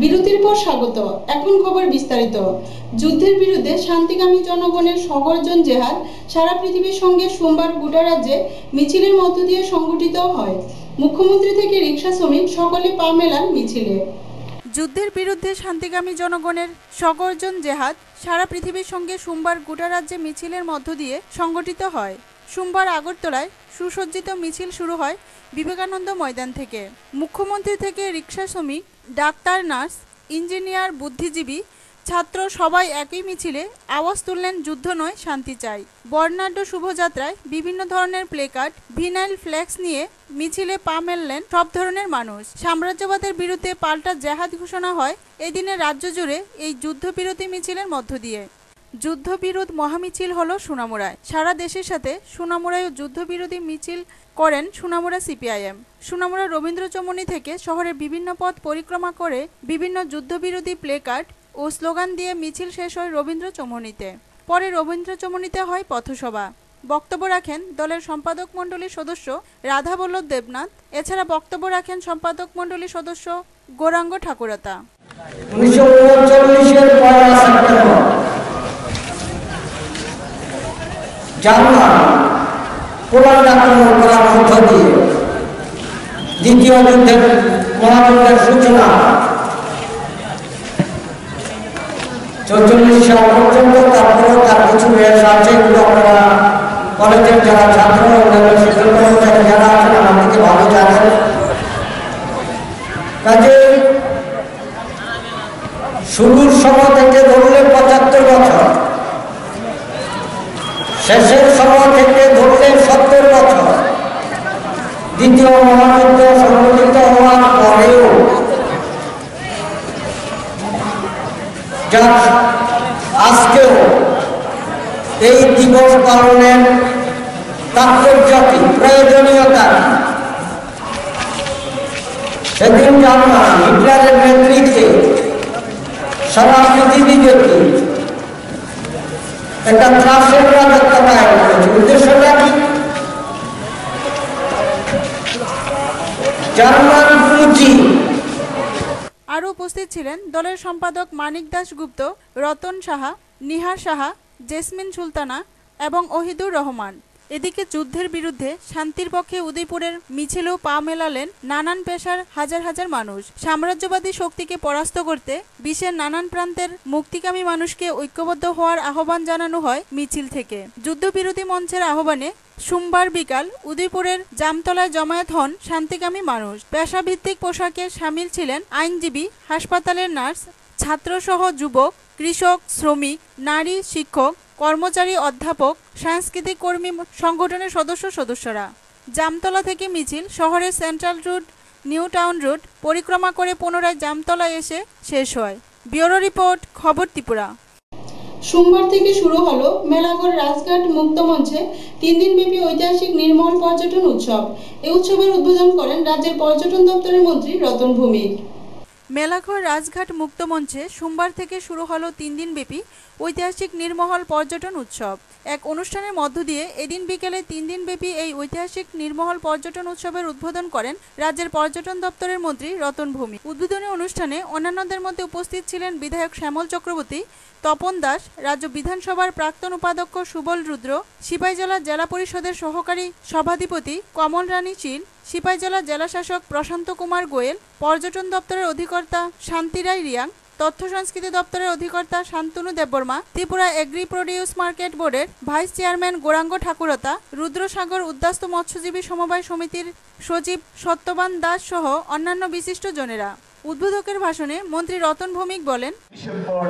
বিরতির পর স্বাগত। এখন খবর বিস্তারিত। যুদ্ধের বিরুদ্ধে শান্তিকামী জনগণের সগর্জন জেহাদ সারা পৃথিবীর সঙ্গে সোমবার গোটা রাজ্যে মিছিলের মধ্য দিয়ে সংগঠিত হয়। মুখ্যমন্ত্রী থেকে রিকশা শ্রমিক সকলে পা মেলান মিছিলে। যুদ্ধের বিরুদ্ধে শান্তিকামী জনগণের সগর্জন জেহাদ সারা পৃথিবীর সঙ্গে সোমবার গোটা রাজ্যে মিছিলের মধ্য দিয়ে সংগঠিত হয়। সোমবার আগরতলায় সুসজ্জিত মিছিল শুরু হয় বিবেকানন্দ ময়দান থেকে। মুখ্যমন্ত্রী থেকে রিকশা শ্রমিক, ডাক্তার, নার্স, ইঞ্জিনিয়ার, বুদ্ধিজীবী, ছাত্র সবাই একই মিছিলে আওয়াজ তুললেন, যুদ্ধ নয়, শান্তি চাই। বর্ণাঢ্য শুভযাত্রায় বিভিন্ন ধরনের প্লেকার্ড, ভিনাইল ফ্ল্যাক্স নিয়ে মিছিলে পা মেললেন সব ধরনের মানুষ। সাম্রাজ্যবাদের বিরুদ্ধে পাল্টা জেহাদ ঘোষণা হয় এদিনে রাজ্য জুড়ে এই যুদ্ধবিরতি মিছিলের মধ্য দিয়ে। যুদ্ধবিরোধ মহামিছিল হলো সোনামুড়ায়। সারা দেশের সাথে সোনামুড়ায় যুদ্ধবিরোধী মিছিল করেন সোনামুড়া সিপিআইএম। সোনামুড়া রবীন্দ্র চৌমুহনী থেকে শহরের বিভিন্ন পথ পরিক্রমা করে বিভিন্ন যুদ্ধবিরোধী প্লেকার্ড ও স্লোগান দিয়ে মিছিল শেষ হয় রবীন্দ্র চৌমুহনীতে। পরে রবীন্দ্র চৌমুহনীতে হয় পথসভা। বক্তব্য রাখেন দলের সম্পাদক মণ্ডলীর সদস্য রাধাবল্লভ দেবনাথ। এছাড়া বক্তব্য রাখেন সম্পাদক মণ্ডলীর সদস্য গৌরাঙ্গ ঠাকুরতা। দ্বিতীয় যুদ্ধের মহাযুদ্ধের সূচনা 44 সাল পর্যন্ত। তারপরেও তার কিছু বয়স আছে, এগুলো আপনারা কলেজের যারা ছাত্র অন্যান্য শিক্ষক কর্মচারী যারা আছেন আমার থেকে ভালো জানেন। কাজে শুরুর সময় থেকে ধরলে 75 বছর, শেষের সময় থেকে ধরলে 70 বছর, দ্বিতীয় মহাযুদ্ধ সংঘটিত হওয়ার পরেও আজকেও এই দিবস পালনের তাৎপর্য কি, প্রয়োজনীয়তা কি? সেদিন জার্মান হিটলারের নেতৃত্বে সারা পৃথিবী ব্যাপী একটা ত্রাসের রাজত্ব কায়েম করেছে। উদ্দেশ্যটা কি? জার্মান পুঁজি। আরও উপস্থিত ছিলেন দলের সম্পাদক মানিক দাশগুপ্ত, রতন সাহা, নিহার সাহা, জেসমিন সুলতানা এবং ওহিদুর রহমান। এদিকে যুদ্ধের বিরুদ্ধে শান্তির পক্ষে উদয়পুরের মিছিলেও পা মেলালেন নানান পেশার হাজার হাজার মানুষ। সাম্রাজ্যবাদী শক্তিকে পরাস্ত করতে বিশ্বের নানান প্রান্তের মুক্তিকামী মানুষকে ঐক্যবদ্ধ হওয়ার আহ্বান জানানো হয় মিছিল থেকে। যুদ্ধবিরোধী মঞ্চের আহ্বানে সোমবার বিকাল উদয়পুরের জামতলায় জমায়েত হন শান্তিকামী মানুষ। পেশাভিত্তিক পোশাকে সামিল ছিলেন আইনজীবী, হাসপাতালের নার্স, ছাত্রসহ যুবক, কৃষক, শ্রমিক, নারী, শিক্ষক, কর্মচারী, অধ্যাপক, সাংস্কৃতিক কর্মী সংগঠনের সদস্যরা। জামতলা থেকে মিছিল শহরের central road, new town road পরিক্রমা করে পুনরায় জামতলা এসে শেষ হয়। ব্যুরো রিপোর্ট, খবর ত্রিপুরা। সোমবার থেকে শুরু হলো মেলাঘর রাজঘাট মুক্ত মঞ্চে 3 দিনব্যাপী ঐতিহাসিক নির্মল পর্যটন উৎসব। এই উৎসবের উদ্বোধন করেন রাজ্যের পর্যটন দপ্তরের মন্ত্রী রতন ভৌমিক। মেলাঘর রাজঘাট মুক্ত মঞ্চে সোমবার থেকে শুরু হলো 3 দিনব্যাপী ঐতিহাসিক নির্মহল পর্যটন উৎসব। এক অনুষ্ঠানের মধ্য দিয়ে এদিন বিকেলে 3 দিনব্যাপী এই ঐতিহাসিক নির্মহল পর্যটন উৎসবের উদ্বোধন করেন রাজ্যের পর্যটন দপ্তরের মন্ত্রী রতন ভৌমিক। উদ্বোধনী অনুষ্ঠানে অন্যান্যদের মধ্যে উপস্থিত ছিলেন বিধায়ক শ্যামল চক্রবর্তী, তপন দাস, রাজ্য বিধানসভার প্রাক্তন উপাধ্যক্ষ সুবল রুদ্র, সিপাহীজলা জেলা পরিষদের সহকারী সভাধিপতি কমল রানী শীল, সিপাহীজলা জেলা শাসক প্রশান্ত কুমার গোয়েল, পর্যটন দপ্তরের অধিকর্তা শান্তিরাই রিয়াং, তথ্য সংস্কৃতি দপ্তরের অধিকর্তা Shantanu Debbarma, Tripura agri produce market বোর্ডের ভাইস চেয়ারম্যান গৌরাঙ্গ ঠাকুরতা, রুদ্রসাগর উদ্যাস্ত মৎস্যজীবী সমবায় সমিতির সচিব সত্যবান দাস সহ অন্যান্য বিশিষ্ট জনেরা। উদ্বোধকের ভাষণে মন্ত্রী রতন ভৌমিক বলেন, ডিসেম্বর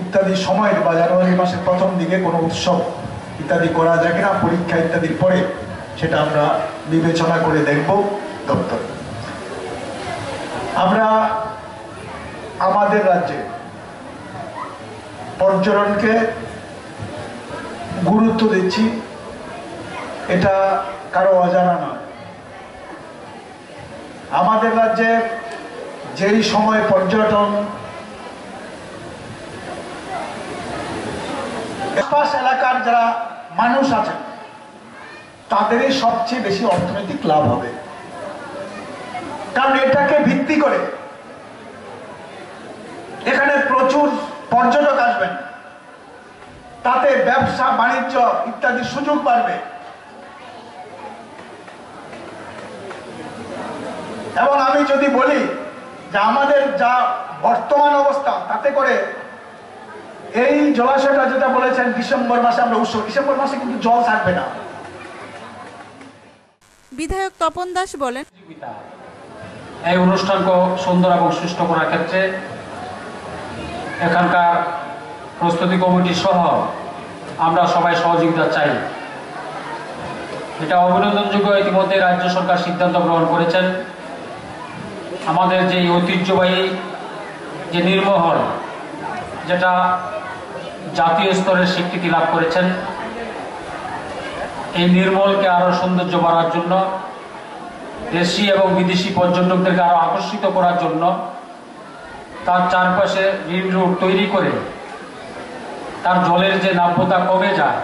ইত্যাদি সময় বা জানুয়ারি মাসের প্রথম দিকে কোনো উৎসব ইত্যাদি করা যায় কিনা, পরীক্ষা ইত্যাদির পরে সেটা আমরা বিবেচনা করে দেখব দপ্তর। আমরা আমাদের রাজ্যে পর্যটনকে গুরুত্ব দিচ্ছি, এটা কারো অজানা নয়। আমাদের রাজ্যে যেই সময় পর্যটন আশপাশ এলাকার যারা মানুষ আছেন তাদেরই সবচেয়ে বেশি অর্থনৈতিক লাভ হবে, কারণ এটাকে ভিত্তি করে প্রচুর পর্যটক আসবেন, তাতে ব্যবসা বাণিজ্য ইত্যাদি সুযোগ বাড়বে। এবং আমি যদি বলি যে আমাদের যা বর্তমান অবস্থা, তাতে করে এই জলাশয়টা যেটা বলেছেন ডিসেম্বর মাসে আমরা উৎসব, ডিসেম্বর মাসে কিন্তু জল থাকবে না। বিধায়ক তপন দাস বলেন, এই অনুষ্ঠানকে সুন্দর এবং সুষ্ঠু করার ক্ষেত্রে এখানকার প্রস্তুতি কমিটি সহ আমরা সবাই সহযোগিতা চাই। এটা অভিনন্দনযোগ্য, ইতিমধ্যে রাজ্য সরকার সিদ্ধান্ত গ্রহণ করেছেন। আমাদের যে ঐতিহ্যবাহী যে নীরমহল, যেটা জাতীয় স্তরের স্বীকৃতি লাভ করেছেন, এই নির্মলকে আরো সৌন্দর্য বাড়ার জন্য, দেশি এবং বিদেশি পর্যটকদেরকে আরো আকর্ষিত করার জন্য তার চারপাশে রিং রোড তৈরি করে তার জলের যে নাব্যতা কমে যায়,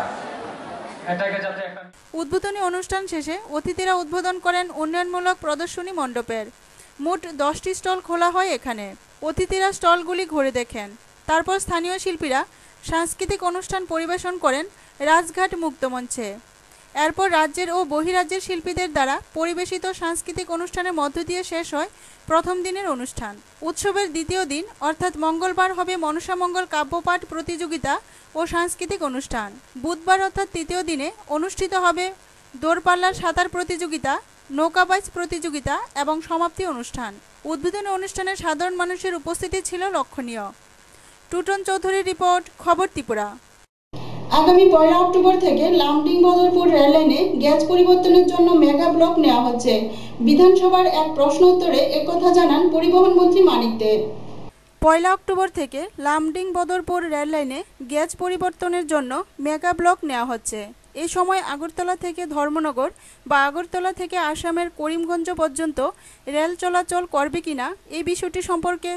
এটাকে যাতে একটা উদ্বোধনী অনুষ্ঠান শেষে অতিথিরা উদ্বোধন করেন উন্নয়নমূলক প্রদর্শনী মণ্ডপের। মোট 10টি স্টল খোলা হয় এখানে। অতিথিরা স্টলগুলি ঘুরে দেখেন। তারপর স্থানীয় শিল্পীরা সাংস্কৃতিক অনুষ্ঠান পরিবেশন করেন রাজঘাট মুক্তমঞ্চে। এরপর রাজ্যের ও বহিরাজ্যের শিল্পীদের দ্বারা পরিবেশিত সাংস্কৃতিক অনুষ্ঠানের মধ্য দিয়ে শেষ হয় প্রথম দিনের অনুষ্ঠান। উৎসবের দ্বিতীয় দিন অর্থাৎ মঙ্গলবার হবে মনসামঙ্গল কাব্যপাঠ প্রতিযোগিতা ও সাংস্কৃতিক অনুষ্ঠান। বুধবার অর্থাৎ তৃতীয় দিনে অনুষ্ঠিত হবে দৌড়পাল্লার সাঁতার প্রতিযোগিতা, নৌকাবাইজ প্রতিযোগিতা এবং সমাপ্তি অনুষ্ঠান। উদ্বোধনী অনুষ্ঠানে সাধারণ মানুষের উপস্থিতি ছিল লক্ষণীয়। টুটন চৌধুরীর রিপোর্ট, খবর ত্রিপুরা। আগামী 1 অক্টোবর থেকে লামডিং বদরপুর রেল লাইনে গ্যাস পরিবর্তনের জন্য মেগা ব্লক নেওয়া হচ্ছে। বিধানসভার এক প্রশ্ন উত্তরে একথা জানান পরিবহন মন্ত্রী মানিক দে। 1 অক্টোবর থেকে লামডিং বদরপুর রেল লাইনে গ্যাস পরিবর্তনের জন্য মেগা ব্লক নেওয়া হচ্ছে। এই সময় আগরতলা থেকে ধর্মনগর বা আগরতলা থেকে আসামের করিমগঞ্জ পর্যন্ত রেল চলাচল করবে কিনা এই বিষয়টি সম্পর্কে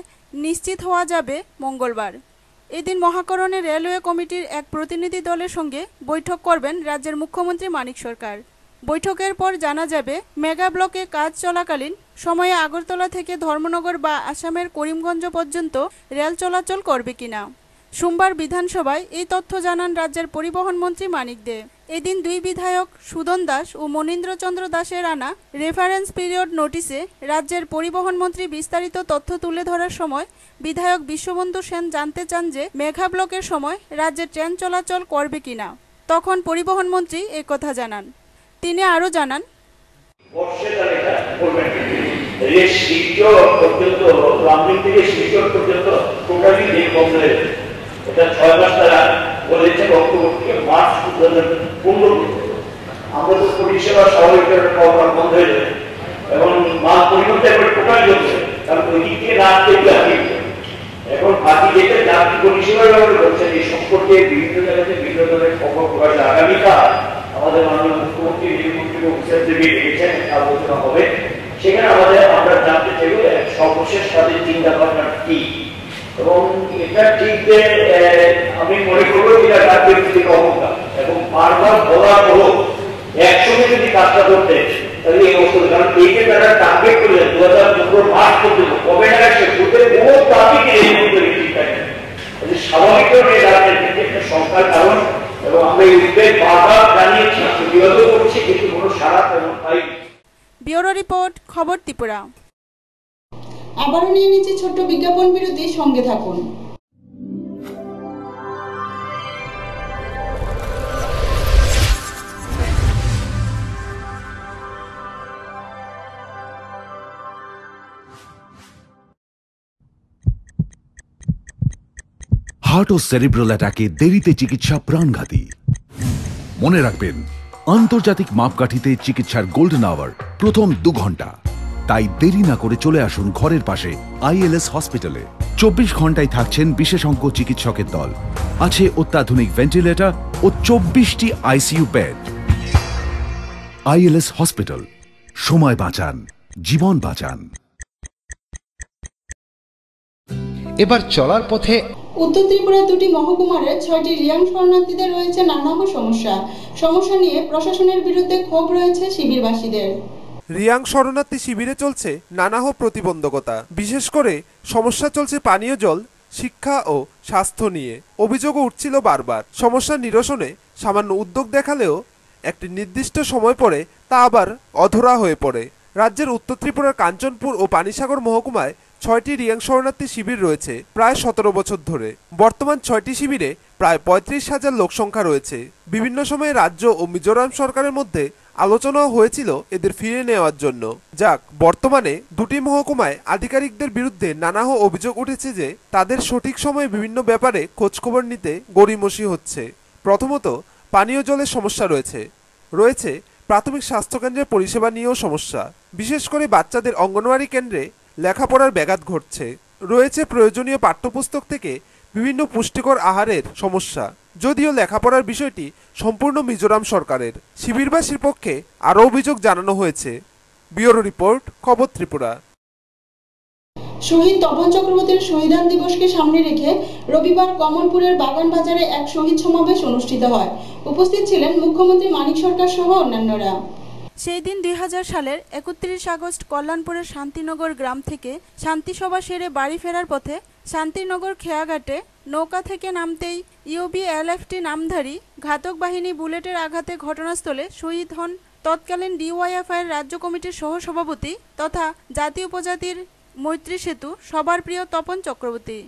নিশ্চিত হওয়া যাবে মঙ্গলবার। এদিন মহাকরণে রেলওয়ে কমিটির এক প্রতিনিধি দলের সঙ্গে বৈঠক করবেন রাজ্যের মুখ্যমন্ত্রী মানিক সরকার। বৈঠকের পর জানা যাবে মেগা ব্লকে কাজ চলাকালীন সময়ে আগরতলা থেকে ধর্মনগর বা আসামের করিমগঞ্জ পর্যন্ত রেল চলাচল করবে কিনা। সোমবার বিধানসভায় এই তথ্য জানান রাজ্যের পরিবহন মন্ত্রী মানিক দে। এদিন দুই বিধায়ক সুদন দাস ও মনীন্দ্রচন্দ্র দাসের আনা রেফারেন্স পিরিয়ড নোটিশে রাজ্যের পরিবহন মন্ত্রী বিস্তারিত তথ্য তুলে ধরার সময় বিধায়ক বিশ্ববন্ধু সেন জানতে চান যে মেঘা ব্লকের সময় রাজ্যে ট্রেন চলাচল করবে কিনা। তখন পরিবহন মন্ত্রী একথা জানান। তিনি আরও জানান, এটা 6 মাস তারা বলেছে অক্টোবর থেকে মার্চ 2015। আমরা তো পরিষেবা স্বাভাবিকভাবে পাওয়া বন্ধ হয়ে যাবে এবং মাল পরিবর্তন করে টোটাল হচ্ছে, কারণ ওই দিক থেকে না দেখলে এখন বাকি যেটা যাত্রী পরিষেবার ব্যাপারে বলছেন এই সম্পর্কে বিভিন্ন জায়গাতে বিভিন্ন ধরনের খবর প্রকাশ। আগামীকাল আমাদের মাননীয় মুখ্যমন্ত্রী রেলমন্ত্রী অফিসার থেকে ডেকেছেন, আলোচনা হবে। সেখানে আমরা জানতে চাইব সর্বশেষ তাদের চিন্তা ভাবনা কি। এবং এটা ঠিক যে আমি মনে করবো এটা রাজনৈতিক অবকাশ এবং বারবার বলার পরও একসঙ্গে যদি কাজটা করতে তাহলে এই অবস্থা, কারণ এই যে তারা টার্গেট করে 2015 মার্চ পর্যন্ত কবে টাকা শেষ করতে বহু ট্রাফিক স্বাভাবিকভাবে রাজনীতি একটা সংখ্যার কারণ। এবং আমরা এই উদ্বেগ বারবার জানিয়েছি, বিরোধ করছি, কিন্তু কোনো সারা তেমন পাইনি। ব্যুরো রিপোর্ট, খবর ত্রিপুরা। আবারও নিয়ে নিচ্ছে ছোট্ট বিজ্ঞাপন বিরতি, সঙ্গে থাকুন। হার্ট ও সেরিব্রাল অ্যাটাকে দেরিতে চিকিৎসা প্রাণঘাতী। মনে রাখবেন, আন্তর্জাতিক মাপকাঠিতে চিকিৎসার গোল্ডেন আওয়ার প্রথম 2 ঘন্টা। তাই দেরি না করে চলে আসুন ঘরের পাশে আইএলএস হসপিটালে। 24 ঘন্টায় থাকছেন বিশেষজ্ঞ চিকিৎসকের দল। আছে অত্যাধুনিক ভেন্টিলেটর ও 24টি আইসিইউ বেড। আইএলএস হসপিটাল, সময় বাঁচান, জীবন বাঁচান। এবার চলার পথে উত্তর ত্রিপুরার 2টি মহকুমার 6টি রিয়াং শরণার্থীদের রয়েছে নানা সমস্যা নিয়ে প্রশাসনের বিরুদ্ধে ক্ষোভ রয়েছে শিবিরবাসীদের। রিয়াং শরণার্থী শিবিরে চলছে নানাহ প্রতিবন্ধকতা। বিশেষ করে সমস্যা চলছে পানীয় জল, শিক্ষা ও স্বাস্থ্য নিয়ে। অভিযোগও উঠছিল বারবার। সমস্যা নিরসনে সামান্য উদ্যোগ দেখালেও একটি নির্দিষ্ট সময় পরে তা আবার অধরা হয়ে পড়ে। রাজ্যের উত্তর ত্রিপুরার কাঞ্চনপুর ও পানিসাগর মহকুমায় 6টি রিয়াং শরণার্থী শিবির রয়েছে প্রায় 17 বছর ধরে। বর্তমান 6টি শিবিরে প্রায় 35,000 লোক সংখ্যা রয়েছে। বিভিন্ন সময়ে রাজ্য ও মিজোরাম সরকারের মধ্যে আলোচনাও হয়েছিল এদের ফিরে নেওয়ার জন্য। যাক, বর্তমানে দুটি মহকুমায় আধিকারিকদের বিরুদ্ধে নানা অভিযোগ উঠেছে যে তাদের সঠিক সময়ে বিভিন্ন ব্যাপারে খোঁজখবর নিতে গড়িমসি হচ্ছে। প্রথমত, পানীয় জলের সমস্যা রয়েছে প্রাথমিক স্বাস্থ্যকেন্দ্রের পরিষেবা নিয়েও সমস্যা। বিশেষ করে বাচ্চাদের অঙ্গনওয়াড়ি কেন্দ্রে লেখাপড়ার ব্যাঘাত ঘটছে। রয়েছে প্রয়োজনীয় পাঠ্যপুস্তক থেকে বিভিন্ন পুষ্টিকর আহারের সমস্যা। যদিও লেখাপড়ার বিষয়টি সম্পূর্ণ মিজোরাম সরকারের। শিবিরবাসীর পক্ষে আরও অভিযোগ জানানো হয়েছে। ব্যুরো রিপোর্ট, খবর ত্রিপুরা। শহীদ তপন চক্রবর্তীর শহীদান দিবসকে সামনে রেখে রবিবার কমলপুরের বাগান বাজারে এক শহীদ সমাবেশ অনুষ্ঠিত হয়। উপস্থিত ছিলেন মুখ্যমন্ত্রী মানিক সরকার সহ অন্যান্যরা। সেই দিন 2000 সালের 31 আগস্ট কল্যাণপুরের শান্তিনগর গ্রাম থেকে শান্তিসভা সেরে বাড়ি ফেরার পথে শান্তিনগর খেয়াঘাটে নৌকা থেকে নামতেই ইউবিএলএফটি নামধারী ঘাতক বাহিনী বুলেটের আঘাতে ঘটনাস্থলে শহীদ হন তৎকালীন ডিওয়াইএফআইয়ের রাজ্য কমিটির সহসভাপতি তথা জাতি উপজাতির মৈত্রী সেতু সবার প্রিয় তপন চক্রবর্তী।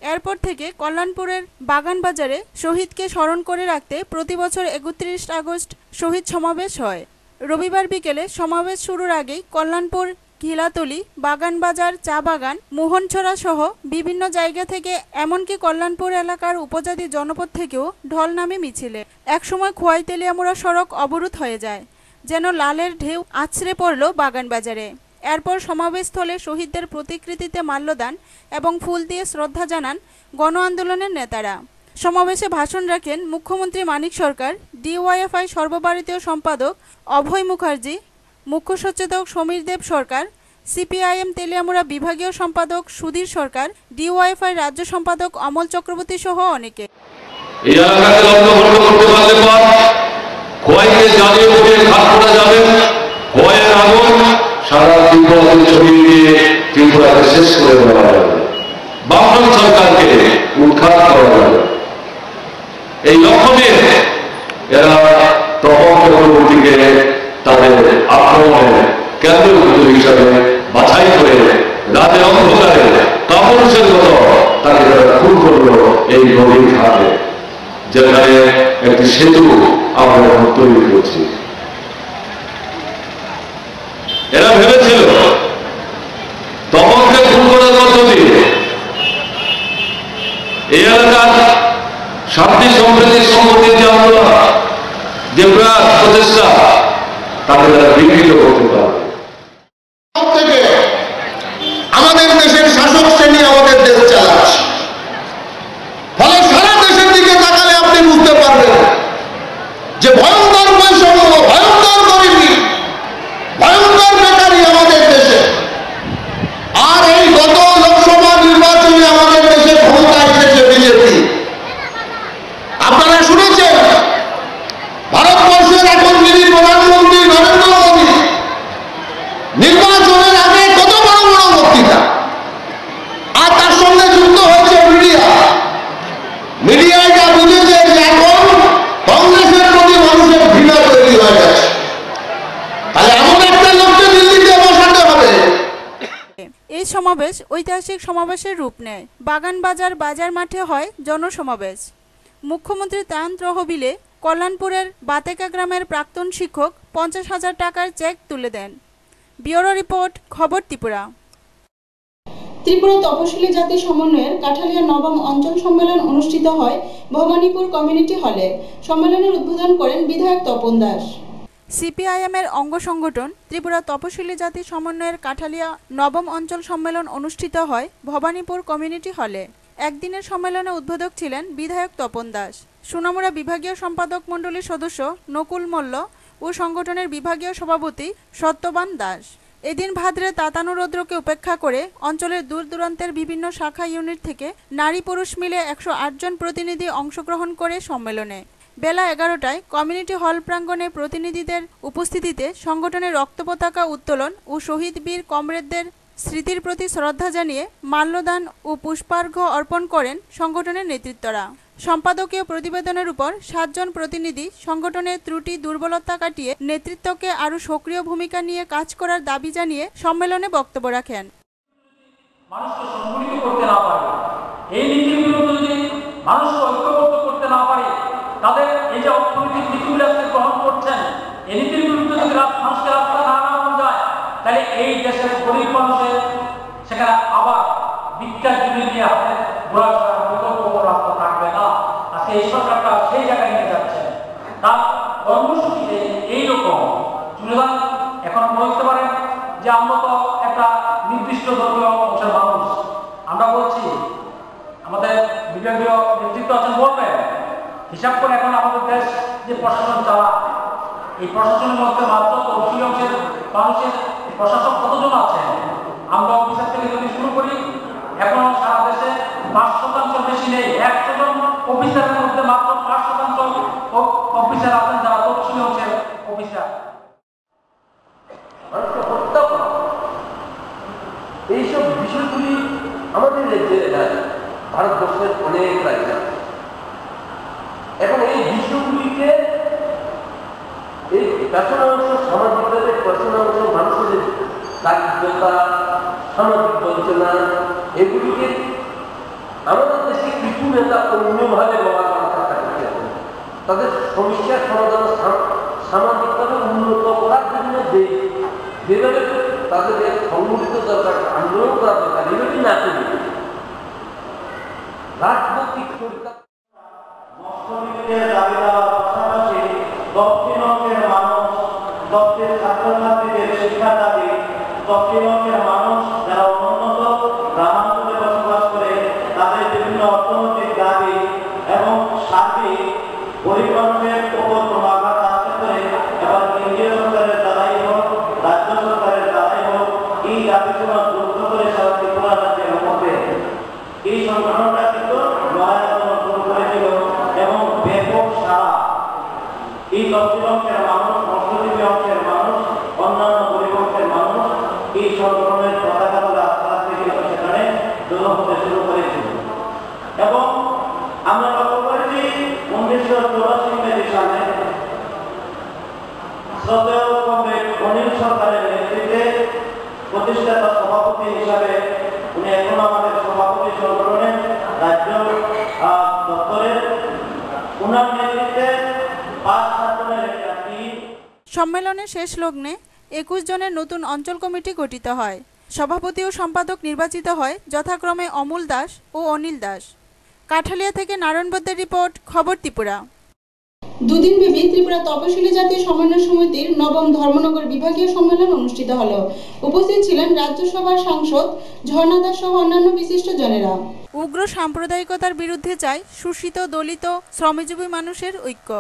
এরপর থেকে কল্যাণপুরের বাগান বাজারে শহীদকে স্মরণ করে রাখতে প্রতি বছর 31 আগস্ট শহীদ সমাবেশ হয়। রবিবার বিকেলে সমাবেশ শুরুর আগেই কল্যাণপুর, ঘিলাতলি, বাগানবাজার, চা বাগান, মোহনছড়া সহ বিভিন্ন জায়গা থেকে এমনকি কল্যাণপুর এলাকার উপজাতি জনপদ থেকেও ঢল নামে মিছিলে। একসময় খোয়াই তেলিয়ামুড়া সড়ক অবরোধ হয়ে যায়, যেন লালের ঢেউ আছড়ে পড়ল বাগানবাজারে। এরপর সমাবেশস্থলে শহীদদের প্রতিকৃতিতে মাল্যদান এবং ফুল দিয়ে শ্রদ্ধা জানান গণ আন্দোলনের নেতারা। সমাবেশে ভাষণ রাখেন মুখ্যমন্ত্রী মানিক সরকার, ডিওয়াইএফআই সর্বভারতীয় সম্পাদক অভয় মুখার্জি, মুখ্য সচেতক সমীর দেব সরকার, সিপিআইএম তেলিয়ামুড়া বিভাগীয় সম্পাদক সুধীর সরকার, ডিওয়াইএফআই রাজ্য সম্পাদক অমল চক্রবর্তী সহ অনেকে। সারা ত্রিপুরাকে ছড়িয়ে দিয়ে ত্রিপুরাকে শেষ করে দেওয়া যাবে, বামফ্রন্ট সরকারকে উৎখাত করা যাবে। এই লক্ষ্য নিয়ে এরা তপন চক্রবর্তীকে তাদের আক্রমণের কেন্দ্রবিন্দু হিসাবে বাছাই করে রাতের অন্ধকারে কাপুরুষের মতো তাকে তারা খুন করলো এই গভীর ঘাটে, যেখানে একটি সেতু আমরা এখন তৈরি করছি। এরা ভেবেছিল তপনকে খুন করার মধ্য দিয়ে এই এলাকার শান্তি সমৃদ্ধি সংগঠিত যে আন্দোলন, যে প্রয়াস প্রচেষ্টা, তাকে তারা বিকৃত করতে পারবে। আমাদের দেশের শাসক শ্রেণী আমাদের দেশ চালাচ্ছে, ফলে সারা দেশের দিকে তাকালে আপনি বুঝতে পারবেন যে ভয়ঙ্কর বৈষম্য, ভয়ঙ্কর গরিবী, ভয়ঙ্কর বেকারি আমাদের দেশে। আর এই গত লোকসভা নির্বাচনে আমাদের দেশে ক্ষমতা এসেছে বিজেপি। আপনারা শুনেছেন ভারতবর্ষের এখন যিনি প্রধানমন্ত্রী নরেন্দ্র মোদী নির্বাচনের আগে কত বড় বড় বক্তৃতা, আর তার সঙ্গে যুক্ত হয়েছে মিডিয়ায় যা বুঝেছে যে এখন কংগ্রেসের প্রতি মানুষের ঘৃণা তৈরি হয়ে গেছে। তাহলে এমন একটা লোককে দিল্লিতে বসাতে হবে। এই সমাবেশ ঐতিহাসিক সমাবেশের রূপ নেয়। বাগানবাজার বাজার মাঠে হয় জনসমাবেশ। মুখ্যমন্ত্রী ত্রাণ তহবিলে কল্যাণপুরের বাতেকা গ্রামের প্রাক্তন শিক্ষক 50,000 টাকার চেক তুলে দেন। ব্যুরো রিপোর্ট, খবর ত্রিপুরা। ত্রিপুরা তপশিলি জাতি সমন্বয়ের কাঠালিয়া নবম অঞ্চল সম্মেলন অনুষ্ঠিত হয় ভবানীপুর কমিউনিটি হলে। সম্মেলনের উদ্বোধন করেন বিধায়ক তপন দাস। সিপিআইএমের অঙ্গ সংগঠন ত্রিপুরা তপশিলি জাতি সমন্বয়ের কাঠালিয়া নবম অঞ্চল সম্মেলন অনুষ্ঠিত হয় ভবানীপুর কমিউনিটি হলে। একদিনের সম্মেলনে উদ্বোধক ছিলেন বিধায়ক তপন দাস, সোনামুড়া বিভাগীয় সম্পাদক মণ্ডলীর সদস্য নকুল মল্ল ও সংগঠনের বিভাগীয় সভাপতি সত্যবান দাস। এদিন ভাদ্রে তাতানু রৌদ্রকে উপেক্ষা করে অঞ্চলের দূর দূরান্তের বিভিন্ন শাখা ইউনিট থেকে নারী পুরুষ মিলে 108 জন প্রতিনিধি অংশগ্রহণ করে সম্মেলনে। বেলা 11টায় কমিউনিটি হল প্রাঙ্গণে প্রতিনিধিদের উপস্থিতিতে সংগঠনের রক্ত পতাকা উত্তোলন ও শহীদ বীর কমরেডদের স্মৃতির প্রতি শ্রদ্ধা জানিয়ে মাল্যদান ও পুষ্পার্ঘ্য অর্পণ করেন সংগঠনের নেতৃত্বরা। সম্পাদকীয় প্রতিবেদনের উপর 7 জন প্রতিনিধি সংগঠনের ত্রুটি দুর্বলতা কাটিয়ে নেতৃত্বকে আরও সক্রিয় ভূমিকা নিয়ে কাজ করার দাবি জানিয়ে সম্মেলনে বক্তব্য রাখেন। মানুষকে সংগঠিত করতে না পারে, এই নীতির বিরুদ্ধে যদি মানুষকে ঐক্যবদ্ধ করতে না পারে, তাদের এই যে অর্থনৈতিক নীতিগুলো গ্রহণ করছেন, এই নীতির বিরুদ্ধে যদি মানুষকে রাস্তা না নামানো যায়, তাহলে এই দেশের গরিব মানুষের সেখানে আবার ভিক্ষা জমি নিয়ে হাতে ঘোরা ছাড়া বিকল্প রাস্তা থাকবে না। আজকে এই সরকারটা সেই জায়গায় নিয়ে যাচ্ছে। তার কর্মসূচিতে এইরকম চুলেদান এখন বলতে পারেন যে আমরা তো একটা নির্দিষ্ট ধর্মীয় অংশের মানুষ, আমরা বলছি আমাদের বিভাগীয় নেতৃত্ব আছেন বলবেন হিসাব করে এখন আমাদের দেশ যে প্রশাসন চালায়, এই প্রশাসনের মধ্যে মাত্র তফসিলি অংশের মানুষের প্রশাসক কতজন আছে? আমরা অফিসার থেকে যদি শুরু করি, এখন সারা দেশে 5% বেশি নেই। 100 জন অফিসারের মধ্যে মাত্র 5% অফিসার আছেন যারা তফসিলি অংশের অফিসার। এইসব বিষয়গুলি আমাদের ভারতবর্ষের অনেক রাজ্য, এখন এই বিষয়গুলিকে এই পেছনে অংশ সামাজিকভাবে পেছনে অংশ মানুষের দারিদ্রতা, সামাজিক বঞ্চনা, এগুলিকে আমাদের দেশে কিছু নেতা অন্যভাবে ব্যবহার করার চেষ্টা করছে। তাদের সমস্যার সমাধান সামাজিকভাবে উন্নত করার জন্য যেভাবে তাদের সংগঠিত দরকার, আন্দোলন করা দরকার, এভাবে না করে রাজনৈতিক সরকার দক্ষিণ অংশের মানুষ, দক্ষিণ ছাত্রছাত্রীদের শিক্ষা দাবি, দক্ষিণ অংশের মানুষ যারা উন্নত গ্রামাঞ্চলে বসবাস করে তাদের বিভিন্ন অর্থনৈতিক দাবি এবং সার্বিক গরিব মানুষের উপর ক্রমাগত আস্থা করে এবার কেন্দ্রীয় সরকারের দ্বারাই হোক, রাজ্য সরকারের দ্বারাই হোক, এই দাবিগুলো দ্রুত করে সারা ত্রিপুরা রাজ্যের মধ্যে এই সংগঠনটা কিন্তু শুরু করেছিল এবং ব্যাপক সারা এই দক্ষিণ অংশের মানুষ, মধ্যদ্বীপীয় অংশের মানুষ, অন্যান্য গরিব অংশের মানুষ এই সংগঠনের পতাকা তুলে আস্থা থেকে সেখানে জড়ো হতে শুরু করেছিল। এবং আমরা লক্ষ্য করেছি 1984 সালে শ্রদ্ধেয় কমরেড অনিল সরকারের নেতৃত্বে প্রতিষ্ঠাতা সভাপতি হিসাবে উনি এখন আমাদের সভাপতি সংগঠনের রাজ্য দপ্তরের, উনার নেতৃত্বে সম্মেলনের শেষ লগ্নে 21 জনের নতুন অঞ্চল কমিটি গঠিত হয়। সভাপতি ও সম্পাদক নির্বাচিত হয় যথাক্রমে অমূল দাস ও অনিল দাস। কাঠালিয়া থেকে নারায়ণবদ্দের রিপোর্ট, খবর ত্রিপুরা। দুদিনব্যাপী ত্রিপুরা তপশিলি জাতি সমন্বয় সমিতির 9ম ধর্মনগর বিভাগীয় সম্মেলন অনুষ্ঠিত হল। উপস্থিত ছিলেন রাজ্যসভার সাংসদ ঝর্ণা দাস সহ অন্যান্য বিশিষ্ট জনেরা। উগ্র সাম্প্রদায়িকতার বিরুদ্ধে চাই শোষিত, দলিত, শ্রমজীবী মানুষের ঐক্য।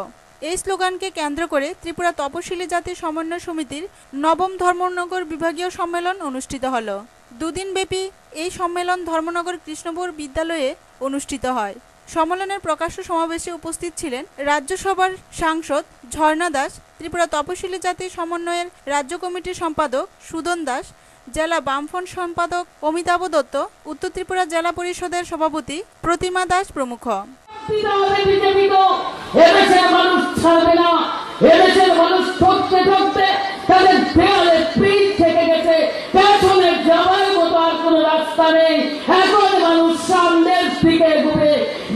এই স্লোগানকে কেন্দ্র করে ত্রিপুরা তপশিলি জাতি সমন্বয় সমিতির 9ম ধর্মনগর বিভাগীয় সম্মেলন অনুষ্ঠিত হল। দুদিনব্যাপী এই সম্মেলন ধর্মনগর কৃষ্ণপুর বিদ্যালয়ে অনুষ্ঠিত হয়। সম্মেলনের প্রকাশ্য সমাবেশে উপস্থিত ছিলেন রাজ্যসভার সাংসদ ঝর্ণা দাস, ত্রিপুরা তপশিলি জাতি সমন্বয়ের রাজ্য কমিটির সম্পাদক সুদন দাস, জেলা বামফ্রন্ট সম্পাদক অমিতাভ দত্ত, উত্তর ত্রিপুরা জেলা পরিষদের সভাপতি প্রতিমা দাস প্রমুখ।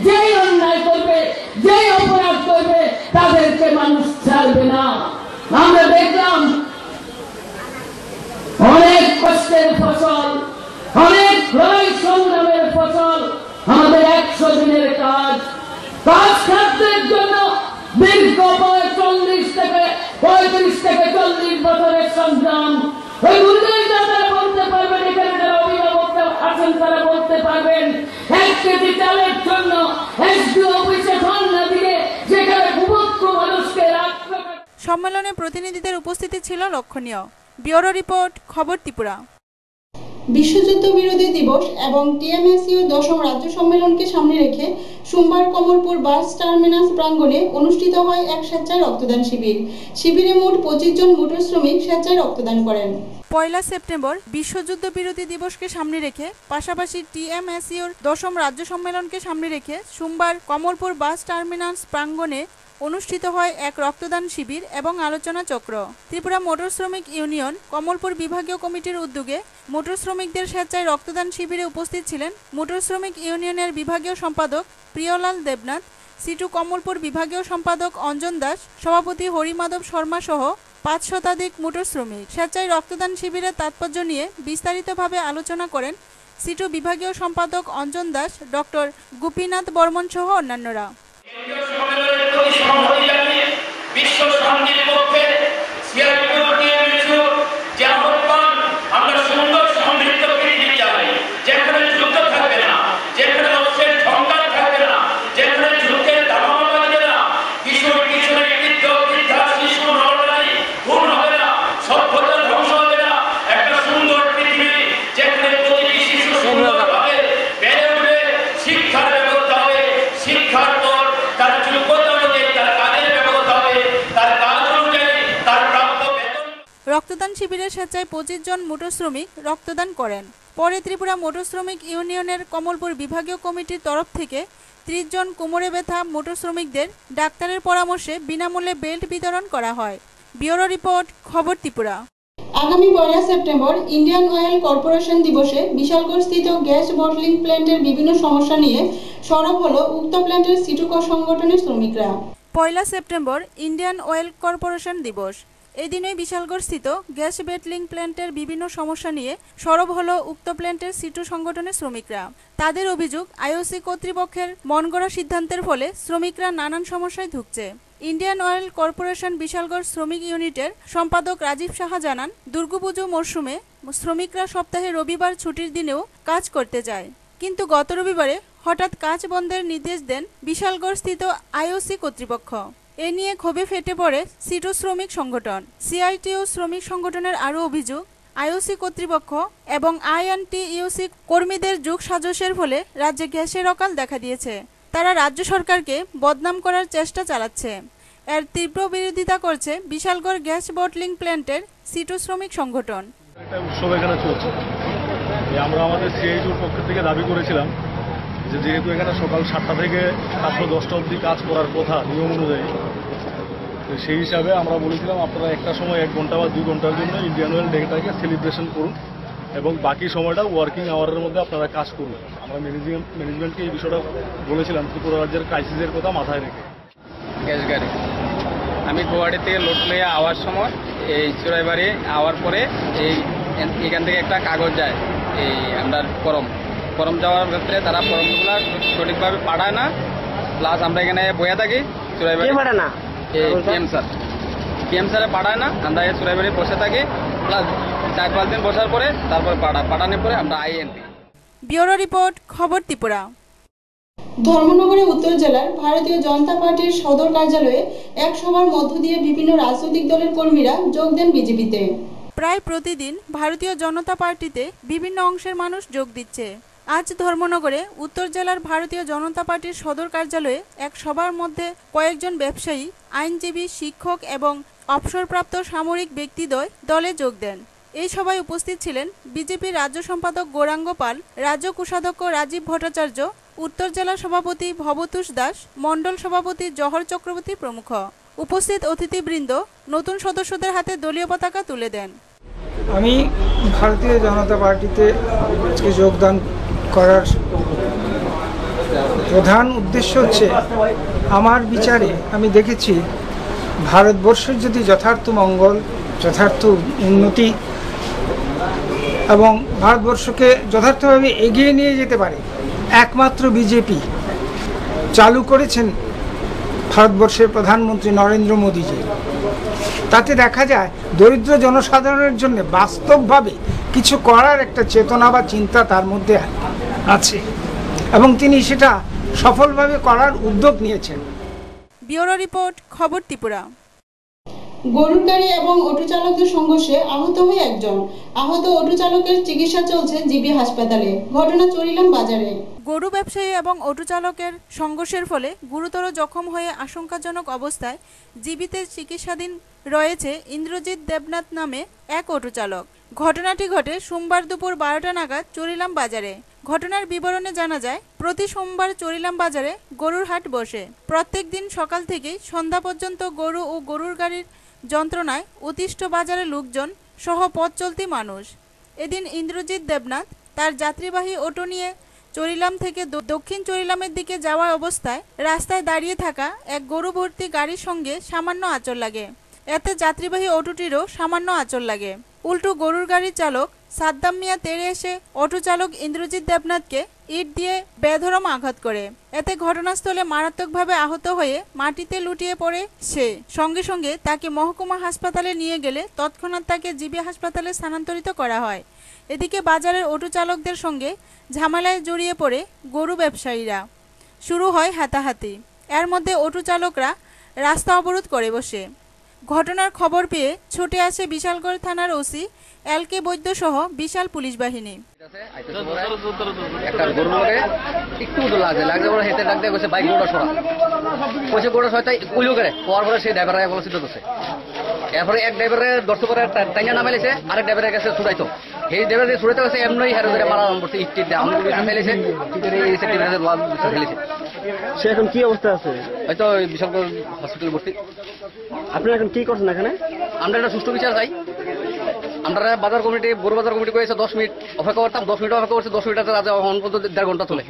যেই অন্যায় করবে, যেই অপরাধ করবে, তাদেরকে মানুষ ছাড়বে না। আমরা দেখলাম অনেক কষ্টের ফসল, অনেক লড়াই সংগ্রামের ফসল, আমাদের 100 দিনের কাজ খাদ্যের জন্য দীর্ঘ 35 থেকে 40 বছরের সংগ্রাম। ওই তারা বলতে পারবেন, এখানে যারা অভিভাবক আছেন তারা বলতে পারবেন, 1 কেজি চালের জন্য এসডিও অফিসে ধর্ণা দিয়ে যেখানে ভূমধ্য মানুষকে সম্মেলনে প্রতিনিধিদের উপস্থিতি ছিল লক্ষণীয়। ব্যুরো রিপোর্ট, খবর ত্রিপুরা। বিশ্বযুদ্ধ বিরোধী দিবস এবং টিএমএসইউ 10ম রাজ্য সম্মেলনকে সামনে রেখে সোমবার কমলপুর বাস টার্মিনাস প্রাঙ্গণে অনুষ্ঠিত হয় এক স্বেচ্ছায় রক্তদান শিবির। শিবিরে মোট 25 জন মোটর শ্রমিক স্বেচ্ছায় রক্তদান করেন। 1 সেপ্টেম্বর বিশ্বযুদ্ধ বিরোধী দিবসকে সামনে রেখে পাশাপাশি টিএমএসইউর 10ম রাজ্য সম্মেলনকে সামনে রেখে সোমবার কমলপুর বাস টার্মিনাস প্রাঙ্গণে অনুষ্ঠিত হয় এক রক্তদান শিবির এবং আলোচনা চক্র। ত্রিপুরা মোটর শ্রমিক ইউনিয়ন কমলপুর বিভাগীয় কমিটির উদ্যোগে মোটর শ্রমিকদের স্বেচ্ছায় রক্তদান শিবিরে উপস্থিত ছিলেন মোটর শ্রমিক ইউনিয়নের বিভাগীয় সম্পাদক প্রিয়লাল দেবনাথ, সিটু কমলপুর বিভাগীয় সম্পাদক অঞ্জন দাস, সভাপতি হরিমাধব শর্মা সহ 5 শতাধিক মোটর শ্রমিক। স্বেচ্ছায় রক্তদান শিবিরের তাৎপর্য নিয়ে বিস্তারিতভাবে আলোচনা করেন সিটু বিভাগীয় সম্পাদক অঞ্জন দাস, ডক্টর গোপীনাথ বর্মন সহ অন্যান্যরা। বিশ্ব শান্তির পক্ষে যে আহ্বান আমরা সুন্দর সমৃদ্ধ পৃথিবী চাই, যেখানে যুদ্ধ থাকবে না, যেখানে অস্ত্রের ঝঙ্কার থাকবে না, যেখানে যুদ্ধের দামামা বাজবে না, কিশোর কিশোরী বৃদ্ধ বৃদ্ধা শিশু নরনারী খুন হবে না, সভ্যতা ধ্বংস হবে না, একটা সুন্দর পৃথিবী যেখানে প্রতিটি শিশু সুন্দরভাবে বেড়ে উঠবে, শিক্ষার ব্যবস্থা হবে, শিক্ষার পর তার যোগ্যতা অনুযায়ী তার কাজের ব্যবস্থা হবে, তার কাজ অনুযায়ী তার প্রাপ্ত বেতন। রক্তদান শিবিরের স্বেচ্ছায় 25 জন মোটর শ্রমিক রক্তদান করেন। পরে ত্রিপুরা মোটর শ্রমিক ইউনিয়নের কমলপুর বিভাগীয় কমিটির তরফ থেকে 30 জন কোমরে ব্যথা মোটর শ্রমিকদের ডাক্তারের পরামর্শে বিনামূল্যে বেল্ট বিতরণ করা হয়। ব্যুরো রিপোর্ট, খবর ত্রিপুরা। আগামী 1 সেপ্টেম্বর ইন্ডিয়ান অয়েল কর্পোরেশন দিবসে বিশালগড়স্থিত গ্যাস বটলিং প্ল্যান্টের বিভিন্ন সমস্যা নিয়ে সরব হলো উক্ত প্ল্যান্টের সিটুকো সংগঠনের শ্রমিকরা। 1 সেপ্টেম্বর ইন্ডিয়ান অয়েল কর্পোরেশন দিবস। এই দিনই বিশালগড়স্থিত গ্যাস বেটলিং প্ল্যান্টের বিভিন্ন সমস্যা নিয়ে সরব হলো উক্ত প্ল্যান্টের সিটু সংগঠনের শ্রমিকরা। তাদের অভিযোগ, আইওসি কর্তৃপক্ষের মনগড়া সিদ্ধান্তের ফলে শ্রমিকরা নানান সমস্যায় ভুগছে। ইন্ডিয়ান অয়েল কর্পোরেশন বিশালগড় শ্রমিক ইউনিটের সম্পাদক রাজীব সাহা জানান, দুর্গাপুজো মরশুমে শ্রমিকরা সপ্তাহে রবিবার ছুটির দিনেও কাজ করতে যায়, কিন্তু গত রবিবারে হঠাৎ কাজ বন্ধের নির্দেশ দেন বিশালগড়স্থিত আইওসি কর্তৃপক্ষ। এ নিয়ে ক্ষোভে ফেটে পড়ে সিটু শ্রমিক সংগঠন। সিআইটিইউ শ্রমিক সংগঠনের আরও অভিযোগ, আইওসি কর্তৃপক্ষ এবং আইএনটিইউসি কর্মীদের যোগ সাজসের ফলে রাজ্যে গ্যাসের অকাল দেখা দিয়েছে। তারা রাজ্য সরকারকে বদনাম করার চেষ্টা চালাচ্ছে। এর তীব্র বিরোধিতা করছে বিশালগড় গ্যাস বটলিং প্ল্যান্টের সিটু শ্রমিক সংগঠন। একটা উৎসব এখানে চলছে। আমরা আমাদের সিআইটিইউর পক্ষ থেকে দাবি করেছিলাম যে যেহেতু এখানে সকাল 7টা থেকে রাত্র 10টা অবধি কাজ করার কথা নিয়ম অনুযায়ী, সেই হিসাবে আমরা বলেছিলাম আপনারা একটা সময় 1 ঘন্টা বা 2 ঘন্টার জন্য ইন্ডিয়ান অয়েল ডেটাকে সেলিব্রেশন করুন এবং বাকি সময়টা ওয়ার্কিং আওয়ারের মধ্যে আপনারা কাজ করুন। আমরা ম্যানেজমেন্টকে এই বিষয়টা বলেছিলাম ত্রিপুরা রাজ্যের ক্রাইসিসের কথা মাথায় রেখে। গ্যাস গাড়ি আমি গুয়াহাটি থেকে লোড নিয়ে আওয়ার সময় এই চুরাইবাড়ি আওয়ার পরে এখান থেকে একটা কাগজ যায়, এই আমরা ফরম যাওয়ার ক্ষেত্রে তারা ফরমগুলো সঠিকভাবে পাঠায় না, প্লাস আমরা এখানে বয়ে থাকি চুরাইবাড়ি পিএম স্যারে পাঠায় না, আমরা চুরাইবাড়ি বসে থাকি, প্লাস 4-5 দিন বসার পরে তারপর পাঠানোর পরে আমরা আইএনপি। ব্যুরো রিপোর্ট, খবর ত্রিপুরা। ধর্মনগরে উত্তর জেলার ভারতীয় জনতা পার্টির সদর কার্যালয়ে এক সভার মধ্য দিয়ে বিভিন্ন রাজনৈতিক দলের কর্মীরা যোগ দেন বিজেপিতে। প্রায় প্রতিদিন ভারতীয় জনতা পার্টিতে বিভিন্ন অংশের মানুষ যোগ দিচ্ছে। আজ ধর্মনগরে উত্তর জেলার ভারতীয় জনতা পার্টির সদর কার্যালয়ে এক সভার মধ্যে কয়েকজন ব্যবসায়ী, আইনজীবী, শিক্ষক এবং অবসরপ্রাপ্ত সামরিক ব্যক্তিদ্বয় দলে যোগ দেন। এই সভায় উপস্থিত ছিলেন বিজেপির রাজ্য সম্পাদক গৌরাঙ্গ পাল, রাজ্য কোষাধ্যক্ষ রাজীব ভট্টাচার্য, উত্তর জেলা সভাপতি ভবতোষ দাস, মণ্ডল সভাপতি জহর চক্রবর্তী প্রমুখ। উপস্থিত অতিথিবৃন্দ নতুন সদস্যদের হাতে দলীয় পতাকা তুলে দেন। আমি ভারতীয় জনতা পার্টিতে যোগদান করার প্রধান উদ্দেশ্য হচ্ছে, আমার বিচারে আমি দেখেছি ভারতবর্ষের যদি যথার্থ মঙ্গল, যথার্থ উন্নতি এবং ভারতবর্ষকে যথার্থভাবে এগিয়ে নিয়ে যেতে পারে, একমাত্র বিজেপি চালু করেছেন ভারতবর্ষের প্রধানমন্ত্রী নরেন্দ্র মোদীজি। তাতে দেখা যায় দরিদ্র জনসাধারণের জন্য বাস্তবভাবে কিছু করার একটা চেতনা বা চিন্তা তার মধ্যে আছে এবং তিনি সেটা সফলভাবে করার উদ্যোগ নিয়েছেন। ব্যুরো রিপোর্ট, খবর ত্রিপুরা। গরুর গাড়ি এবং অটো চালকদের সংঘর্ষে আহত হয়ে একজন। আহত অটো চালকের চিকিৎসা চলছে জিবি হাসপাতালে। ঘটনা চরিলাম বাজারে। গরু ব্যবসায়ী এবং অটো চালকের সংঘর্ষের ফলে গুরুতর জখম হয়ে আশঙ্কাজনক অবস্থায় জীবিতে চিকিৎসাধীন রয়েছে ইন্দ্রজিৎ দেবনাথ নামে এক অটো চালক। ঘটনাটি ঘটে সোমবার দুপুর 12টা নাগাদ চরিলাম বাজারে। ঘটনার বিবরণে জানা যায়, প্রতি সোমবার চরিলাম বাজারে গরুর হাট বসে। প্রত্যেক দিন সকাল থেকেই সন্ধ্যা পর্যন্ত গরু ও গরুর গাড়ির যন্ত্রণায় অতিষ্ঠ বাজারে লোকজন সহ পথ চলতি মানুষ। এদিন ইন্দ্রজিৎ দেবনাথ তার যাত্রীবাহী অটো নিয়ে চরিলাম থেকে দক্ষিণ চরিলামের দিকে যাওয়ার অবস্থায় রাস্তায় দাঁড়িয়ে থাকা এক গরু ভর্তি গাড়ির সঙ্গে সামান্য আঁচড় লাগে। এতে যাত্রীবাহী অটোটিরও সামান্য আঁচড় লাগে। উল্টো গরুর গাড়ির চালক সাদ্দাম মিয়া তেড়ে এসে অটো চালক ইন্দ্রজিৎ দেবনাথকে ইট দিয়ে বেধড়ম আঘাত করে। এতে ঘটনাস্থলে মারাত্মকভাবে আহত হয়ে মাটিতে লুটিয়ে পড়ে সে। সঙ্গে সঙ্গে তাকে মহকুমা হাসপাতালে নিয়ে গেলে তৎক্ষণাৎ তাকে জিবি হাসপাতালে স্থানান্তরিত করা হয়। এদিকে বাজারের অটো চালকদের সঙ্গে ঝামেলায় জড়িয়ে পড়ে গরু ব্যবসায়ীরা। শুরু হয় হাতাহাতি। এর মধ্যে অটো চালকরা রাস্তা অবরোধ করে বসে। ঘটনার খবর পেয়ে ছুটে আসে বিশালগড় থানার ওসি এল কে বৈদ্য সহ বিশাল পুলিশ বাহিনী। একটা গরুর লগে একটু লাগছে বলে হেতে ডাক দিয়ে বাইক গোড়া সরা পয়সা গোড়া সরা তাই কইলো করে পর পরে সেই ড্রাইভার বলে সিদ্ধ করছে। এরপরে এক ড্রাইভারের দর্শক করে টাইনা নামাইলেছে, আরেক ড্রাইভারের কাছে ছুটাইতো। এই ড্রাইভার যে ছুটাইতে গেছে এমনি হেরো ধরে মারা পড়ছে, ইট দিয়ে আমি ফেলেছে ফেলেছে। সে এখন কি অবস্থা আছে? হয়তো বিশালগড় হসপিটালে ভর্তি। আপনি এখন কি করছেন এখানে? আমরা একটা সুষ্ঠু বিচার চাই। আমরা বাজার কমিটি বড় বাজার কমিটি করেছে 10 মিনিট অপেক্ষা করতাম। 10 মিনিট অপেক্ষা করছে, 10 মিনিট আছে পর্যন্ত 1.5 ঘন্টা চলে।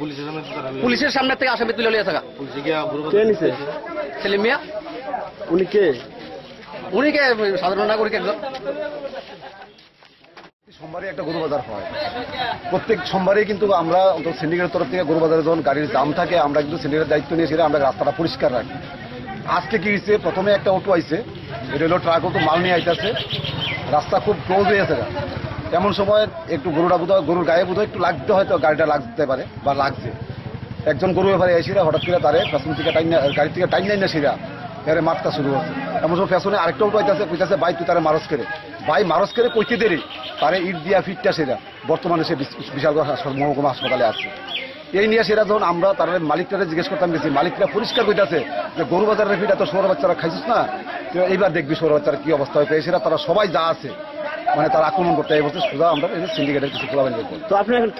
পুলিশের সামনে থেকে আসামি তুলে লিয়ে থাকা। কে নিছে? সেলিম মিয়া। উনি কে? উনি কে? সাধারণ নাগরিক একজন। সোমবারে একটা গরু বাজার হয়, প্রত্যেক সোমবারে কিন্তু আমরা সিন্ডিকেটের তরফ থেকে গরু বাজারে যখন গাড়ির জাম থাকে আমরা কিন্তু সিন্ডিকেটের দায়িত্ব নিয়ে সেটা আমরা রাস্তাটা পরিষ্কার রাখি। আজকে কি হয়েছে, প্রথমে একটা অটো আইছে, এটা হলো ট্রাক অটো মাল নিয়ে আইতেছে, রাস্তা খুব ক্লোজ হয়ে আছে। এমন সময় একটু গরুটা বোধহয় গরুর গায়ে বোধহয় একটু লাগতে হয়তো গাড়িটা লাগতে পারে বা লাগছে। একজন গরু ব্যাপারে এসেরা হঠাৎ করে তারে পেছন থেকে গাড়ি থেকে টাইন নাই না সেরা এর মারটা শুরু হচ্ছে। এমন সময় পেছনে আরেকটা অটো আইতেছে, কইতেছে ভাই তুই তারে মারস করে, ভাই মারস করে কইতে দেরি তারে ইট দিয়া ফিটটা সেরা। বর্তমানে সে বিশালগড় মহকুমা হাসপাতালে আছে। এই নিয়ে সেরা যখন আমরা তার মালিকটারে জিজ্ঞেস করতাম গেছি, মালিকরা পরিষ্কার কইতেছে যে গরু বাজারের ফিটা তো সৌর বাচ্চারা খাইছিস না, তো এইবার দেখবি সৌর বাচ্চারা কি অবস্থা হয়েছে। সেরা তারা সবাই যা আছে মানে তারা আক্রমণ করতে এই বছর সোজা আমরা সিন্ডিকেটের কিছু খোলা। তো আপনি এখন